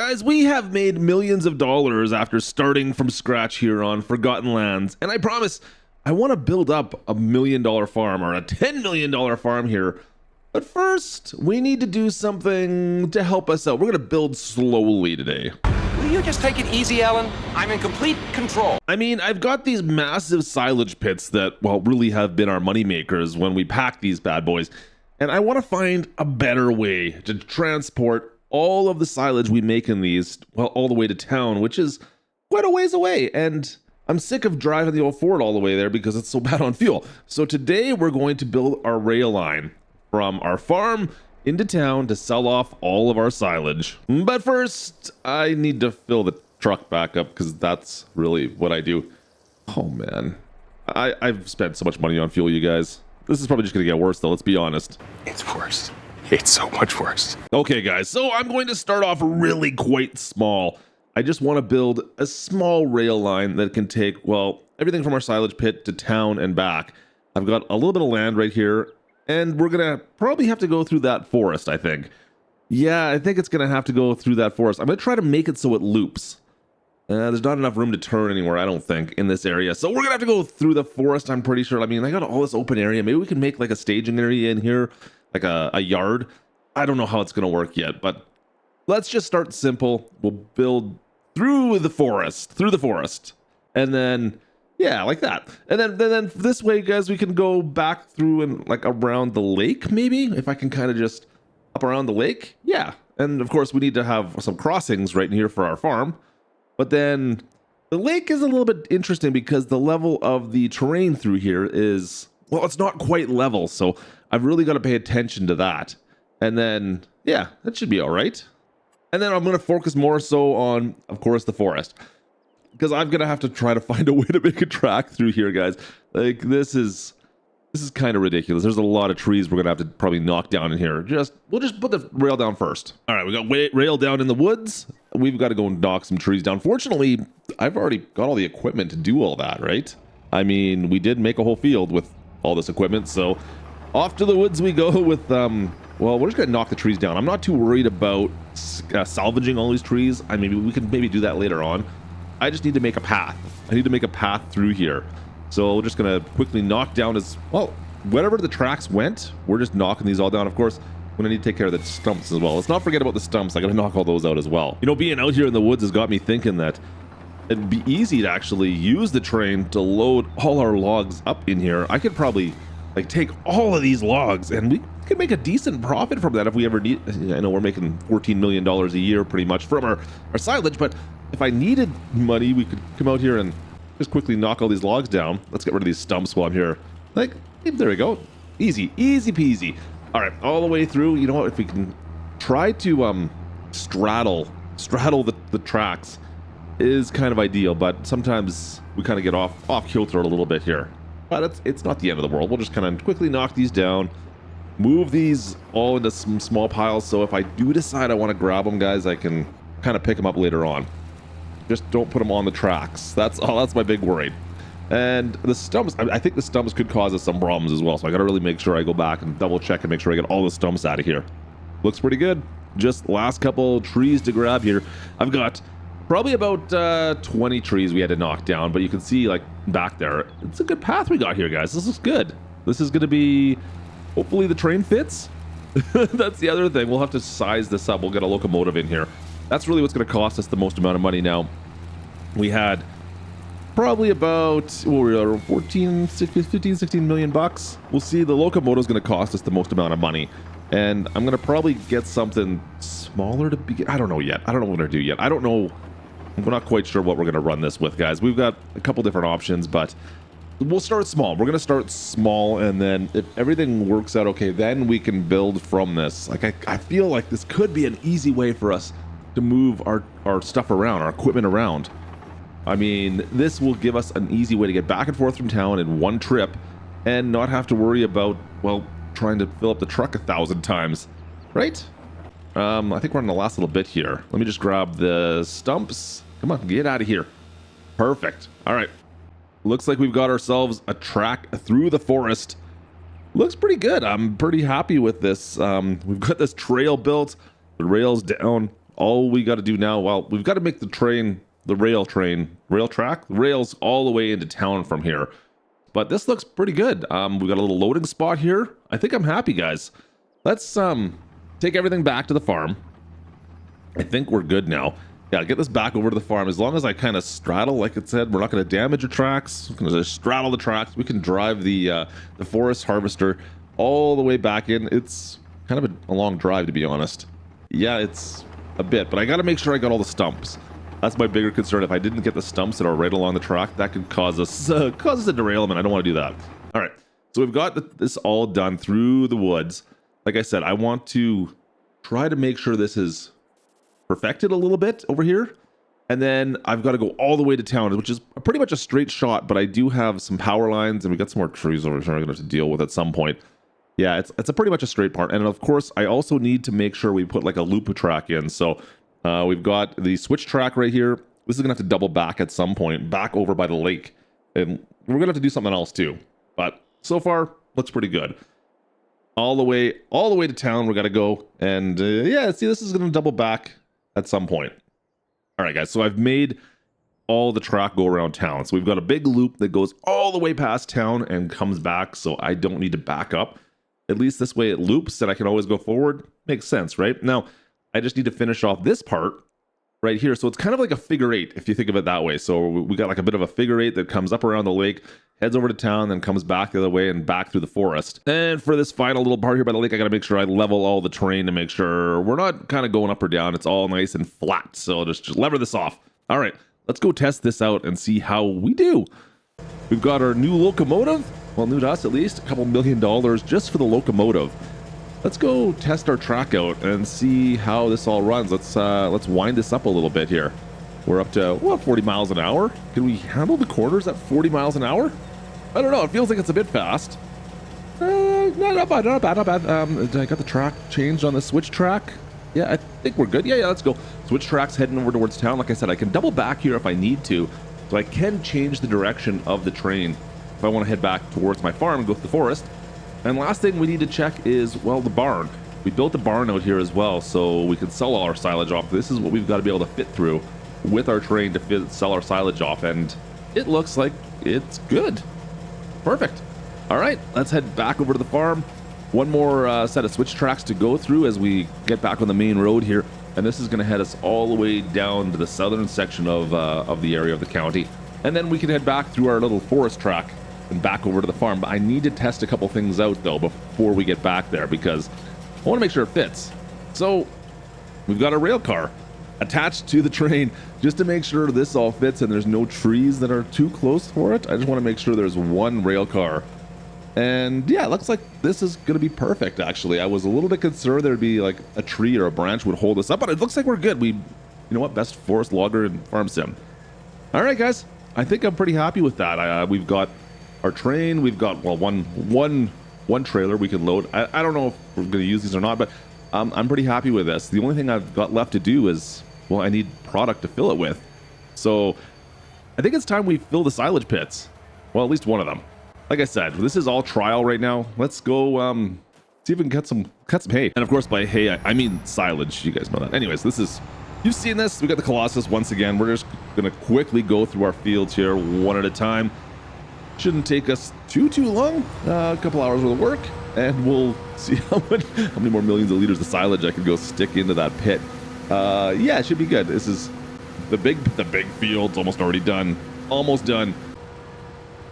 Guys, we have made millions of dollars after starting from scratch here on Forgotten Lands, and I promise I want to build up a $1 million farm or a $10 million farm here. But first, we need to do something to help us out. We're going to build slowly today. Will you just take it easy, Alan? I'm in complete control. I mean, I've got these massive silage pits that, well, really have been our money makers when we pack these bad boys. And I want to find a better way to transport all of the silage we make in these, well, all the way to town, which is quite a ways away. And I'm sick of driving the old Ford all the way there because it's so bad on fuel. So today we're going to build our rail line from our farm into town to sell off all of our silage. But first, I need to fill the truck back up because that's really what I do. Oh man, I've spent so much money on fuel, you guys. This is probably just gonna get worse though, let's be honest. It's worse. It's so much worse. Okay guys, so I'm going to start off really quite small. I just want to build a small rail line that can take, well, everything from our silage pit to town and back. I've got a little bit of land right here, and we're gonna probably have to go through that forest, I think. Yeah, I think it's gonna have to go through that forest. I'm gonna try to make it so it loops. There's not enough room to turn anywhere, I don't think, in this area. So we're gonna have to go through the forest, I'm pretty sure. I mean, I got all this open area. Maybe we can make like a staging area in here, like a yard. I don't know how it's gonna work yet, but let's just start simple. We'll build through the forest, and then yeah, like that. And then this way, guys, we can go back through and like around the lake, maybe, if I can kind of just up around the lake. Yeah. And of course we need to have some crossings right in here for our farm. But then the lake is a little bit interesting because the level of the terrain through here is, well, it's not quite level. So I've really got to pay attention to that. And then, yeah, that should be all right. And then I'm going to focus more so on, of course, the forest. Because I'm going to have to try to find a way to make a track through here, guys. Like, this is kind of ridiculous. There's a lot of trees we're going to have to probably knock down in here. We'll just put the rail down first. All right, we got rail down in the woods. We've got to go knock some trees down. Fortunately, I've already got all the equipment to do all that, right? I mean, we did make a whole field with all this equipment. So off to the woods we go with, well, we're just going to knock the trees down. I'm not too worried about salvaging all these trees. I mean, we can maybe do that later on. I just need to make a path. I need to make a path through here. So we're just going to quickly knock down as, well, wherever the tracks went, we're just knocking these all down. Of course, we're going to need to take care of the stumps as well. Let's not forget about the stumps. I got to knock all those out as well. You know, being out here in the woods has got me thinking that it'd be easy to actually use the train to load all our logs up in here. I could probably like take all of these logs and we could make a decent profit from that if we ever need. I know we're making $14 million a year pretty much from our silage, but if I needed money, we could come out here and just quickly knock all these logs down. Let's get rid of these stumps while I'm here. Like, there we go. Easy peasy. All right, all the way through. You know what? If we can try to straddle the tracks is kind of ideal, but sometimes we kind of get off kilter a little bit here. But it's not the end of the world. We'll just kind of quickly knock these down, move these all into some small piles. So if I do decide I want to grab them, guys, I can kind of pick them up later on. Just don't put them on the tracks. That's my big worry. And the stumps, I think the stumps could cause us some problems as well. So I got to really make sure I go back and double check and make sure I get all the stumps out of here. Looks pretty good. Just last couple trees to grab here. I've got probably about 20 trees we had to knock down, but you can see like back there, it's a good path we got here, guys. This looks good. This is going to be, hopefully the train fits. That's the other thing. We'll have to size this up. We'll get a locomotive in here. That's really what's going to cost us the most amount of money. Now, we had probably about, well, we were 15, 16 million bucks. We'll see. The locomotive is going to cost us the most amount of money. And I'm going to probably get something smaller to begin. I don't know yet. I don't know what to do yet. I don't know. We're not quite sure what we're going to run this with, guys. We've got a couple different options, but we'll start small. We're going to start small, and then if everything works out okay, then we can build from this. Like, I feel like this could be an easy way for us to move our stuff around, our equipment around. I mean, this will give us an easy way to get back and forth from town in one trip and not have to worry about, well, trying to fill up the truck 1,000 times, right? I think we're on the last little bit here. Let me just grab the stumps. Come on, get out of here. Perfect. All right. Looks like we've got ourselves a track through the forest. Looks pretty good. I'm pretty happy with this. We've got this trail built, the rails down. All we got to do now, well, we've got to make the rail track, rails all the way into town from here. But this looks pretty good. We got a little loading spot here. I think I'm happy, guys. Let's take everything back to the farm. I think we're good now. Yeah, get this back over to the farm. As long as I kind of straddle, like it said, we're not going to damage the tracks. We're going to just straddle the tracks. We can drive the forest harvester all the way back in. It's kind of a long drive, to be honest. Yeah, it's a bit, but I got to make sure I got all the stumps. That's my bigger concern. If I didn't get the stumps that are right along the track, that could cause us a derailment. I don't want to do that. All right, so we've got this all done through the woods. Like I said, I want to try to make sure this is perfected a little bit over here, and then I've got to go all the way to town, which is pretty much a straight shot, but I do have some power lines, and we got some more trees over here I'm gonna have to deal with at some point. Yeah, it's a pretty much a straight part. And of course I also need to make sure we put like a loop track in. So we've got the switch track right here. This is gonna have to double back at some point back over by the lake, and we're gonna have to do something else too, but so far looks pretty good. All the way to town we got to go, and yeah, see, this is gonna double back at some point. All right, guys, so I've made all the track go around town. So we've got a big loop that goes all the way past town and comes back, so I don't need to back up. At least this way it loops and I can always go forward. Makes sense, right? Now, I just need to finish off this part right here. So it's kind of like a figure eight, if you think of it that way. So we got like a bit of a figure eight that comes up around the lake, heads over to town, then comes back the other way and back through the forest. And for this final little part here by the lake, I got to make sure I level all the terrain to make sure we're not kind of going up or down. It's all nice and flat. So I'll just lever this off. All right, let's go test this out and see how we do. We've got our new locomotive. Well, new to us at least, a couple $1 million just for the locomotive. Let's go test our track out and see how this all runs. Let's wind this up a little bit here. We're up to, what, 40 miles an hour? Can we handle the corners at 40 miles an hour? I don't know. It feels like it's a bit fast. Not bad. I got the track changed on the switch track. Yeah, I think we're good. Yeah, let's go. Switch track's heading over towards town. Like I said, I can double back here if I need to. So I can change the direction of the train if I want to head back towards my farm and go through the forest. And last thing we need to check is, well, the barn. We built a barn out here as well, so we can sell all our silage off. This is what we've got to be able to fit through with our train to sell our silage off, and it looks like it's good. Perfect. All right, let's head back over to the farm. One more set of switch tracks to go through as we get back on the main road here, and this is going to head us all the way down to the southern section of the area of the county, and then we can head back through our little forest track and back over to the farm. But I need to test a couple things out though before we get back there, because I want to make sure it fits. So we've got a rail car attached to the train just to make sure this all fits and there's no trees that are too close for it. I just want to make sure there's one rail car, and yeah, it looks like this is going to be perfect. Actually, I was a little bit concerned there'd be like a tree or a branch would hold us up, but it looks like we're good. You know what, best forest logger in farm sim. All right, guys, I think I'm pretty happy with that. We've got our train, we've got, well, one trailer we can load. I don't know if we're going to use these or not, but I'm pretty happy with this. The only thing I've got left to do is, well, I need product to fill it with. So I think it's time we fill the silage pits. Well, at least one of them. Like I said, this is all trial right now. Let's go see if we can cut some hay. And of course, by hay, I mean silage. You guys know that. Anyways, you've seen this. We got the Colossus once again. We're just going to quickly go through our fields here one at a time. Shouldn't take us too long. A couple hours worth of work, and we'll see how many more millions of liters of silage I can go stick into that pit. Yeah, it should be good. This is the big field's almost already done. Almost done.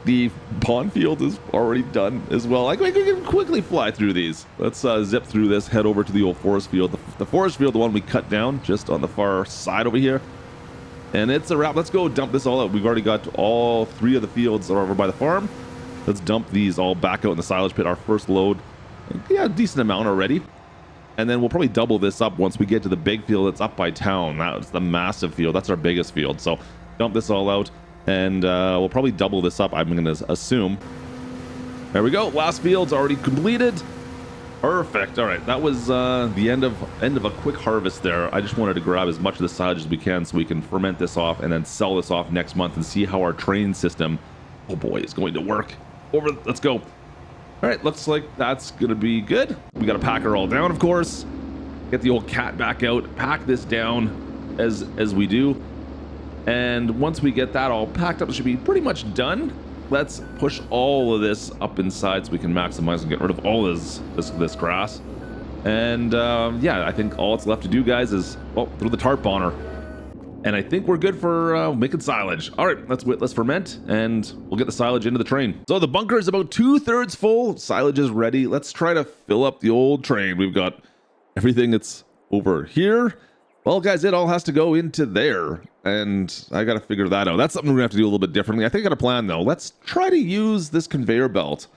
The pond field is already done as well. Like, we can quickly fly through these. Let's zip through this, head over to the old forest field. The forest field, the one we cut down just on the far side over here. And it's a wrap. Let's go dump this all out. We've already got all 3 of the fields are over by the farm. Let's dump these all back out in the silage pit. Our first load. Yeah, a decent amount already. And then we'll probably double this up once we get to the big field that's up by town. That's the massive field. That's our biggest field. So dump this all out. And we'll probably double this up, I'm going to assume. There we go. Last field's already completed. Perfect. All right, that was the end of a quick harvest there. I just wanted to grab as much of the silage as we can so we can ferment this off and then sell this off next month and see how our train system, oh boy, is going to work. Let's go. All right, looks like that's gonna be good. We gotta pack her all down, of course. get the old cat back out, pack this down as we do. And once we get that all packed up, it should be pretty much done. Let's push all of this up inside so we can maximize and get rid of all this grass. And yeah, I think all it's left to do, guys, is, well, throw the tarp on her. And I think we're good for making silage. All right, let's ferment, and we'll get the silage into the train. So the bunker is about 2/3 full. Silage is ready. Let's try to fill up the old train. We've got everything that's over here. Well, guys, it all has to go into there, and I got to figure that out. That's something we're going to have to do a little bit differently. I think I got a plan, though. Let's try to use this conveyor belt.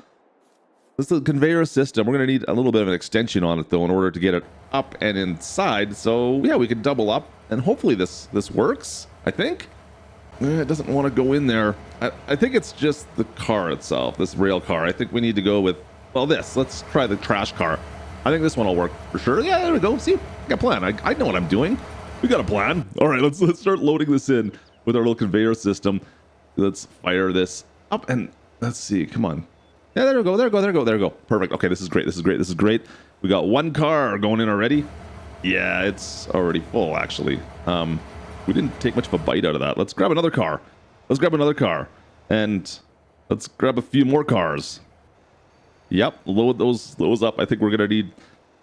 This is the conveyor system. We're going to need a little bit of an extension on it, though, in order to get it up and inside. So, yeah, we can double up, and hopefully this works, I think. It doesn't want to go in there. I think it's just the car itself, this rail car. I think we need to go with, well, this. Let's try the trash car. I think this one will work for sure. Yeah, there we go. See, I got a plan. I know what I'm doing. We got a plan. All right, let's start loading this in with our little conveyor system. Let's fire this up, and let's see. Come on. Yeah, there we go. There we go. Perfect. Okay, this is great. We got one car going in already. Yeah, it's already full, actually. We didn't take much of a bite out of that. Let's grab another car. And let's grab a few more cars. Yep, load those up. I think we're gonna need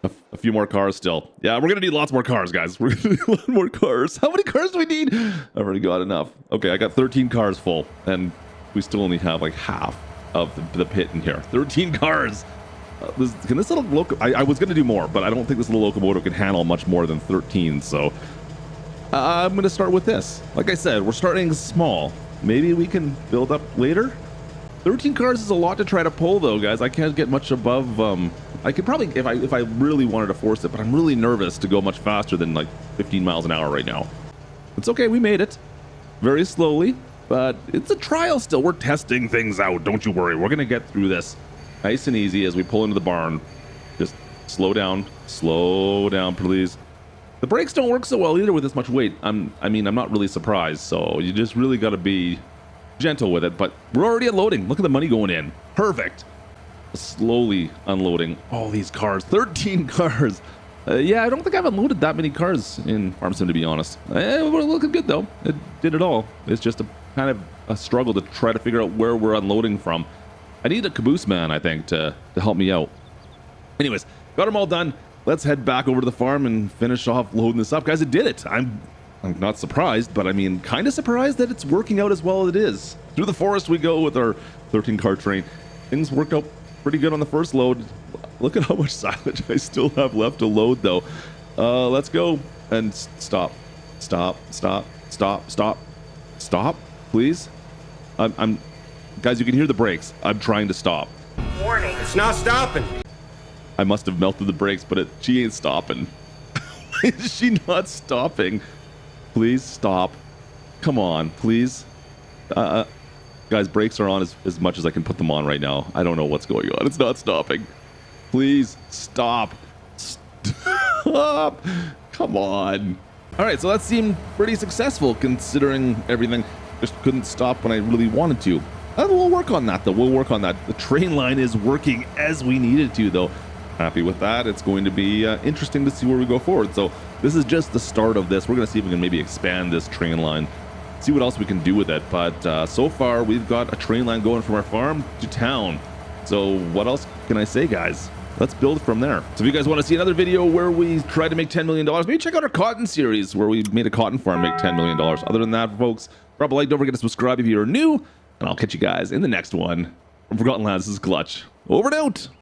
a few more cars still. Yeah, we're gonna need lots more cars, guys. We're gonna need a lot more cars. How many cars do we need? I've already got enough. Okay, I got 13 cars full, and we still only have like half of the pit in here. 13 cars. Can this little locomotive? I was gonna do more, but I don't think this little locomotive can handle much more than 13. So I'm gonna start with this. Like I said, we're starting small. Maybe we can build up later. 13 cars is a lot to try to pull, though, guys. I can't get much above. I could probably, if I really wanted to force it, but I'm really nervous to go much faster than like 15 miles an hour right now. It's okay, we made it very slowly, but it's a trial still. We're testing things out. Don't you worry. We're gonna get through this nice and easy as we pull into the barn. Just slow down, please. The brakes don't work so well either with this much weight. I'm not really surprised. So you just really got to be gentle with it, but we're already unloading. Look at the money going in. Perfect. Slowly unloading all these cars. 13 cars. Yeah, I don't think I've unloaded that many cars in Farm Sim, to be honest. We're looking good, though. It did it all. It's just a kind of a struggle to try to figure out where we're unloading from. I need a caboose man, I think, to help me out. Anyways, got them all done. Let's head back over to the farm and finish off loading this up. Guys, it did it. I'm not surprised, but I mean, kind of surprised that it's working out as well as it is. Through the forest we go with our 13 car train. Things worked out pretty good on the first load. Look at how much silage I still have left to load, though. Let's go and stop, please. Guys, you can hear the brakes. I'm trying to stop. Warning, it's not stopping. I must have melted the brakes, but she ain't stopping. Why is she not stopping? Please stop. Come on, please. Guys, brakes are on as much as I can put them on right now. I don't know what's going on. It's not stopping. Please stop. Stop. Come on. All right, so that seemed pretty successful considering everything. Just couldn't stop when I really wanted to. We'll work on that, though. We'll work on that. The train line is working as we needed to, though. Happy with that. It's going to be interesting to see where we go forward. So this is just the start of this. We're going to see if we can maybe expand this train line, see what else we can do with it. But so far, we've got a train line going from our farm to town. So what else can I say, guys? Let's build from there. So if you guys want to see another video where we try to make $10 million, maybe check out our cotton series where we made a cotton farm make $10 million. Other than that, folks, drop a like. Don't forget to subscribe if you're new. And I'll catch you guys in the next one. From Forgotten Lands, this is Klutch. Over and out.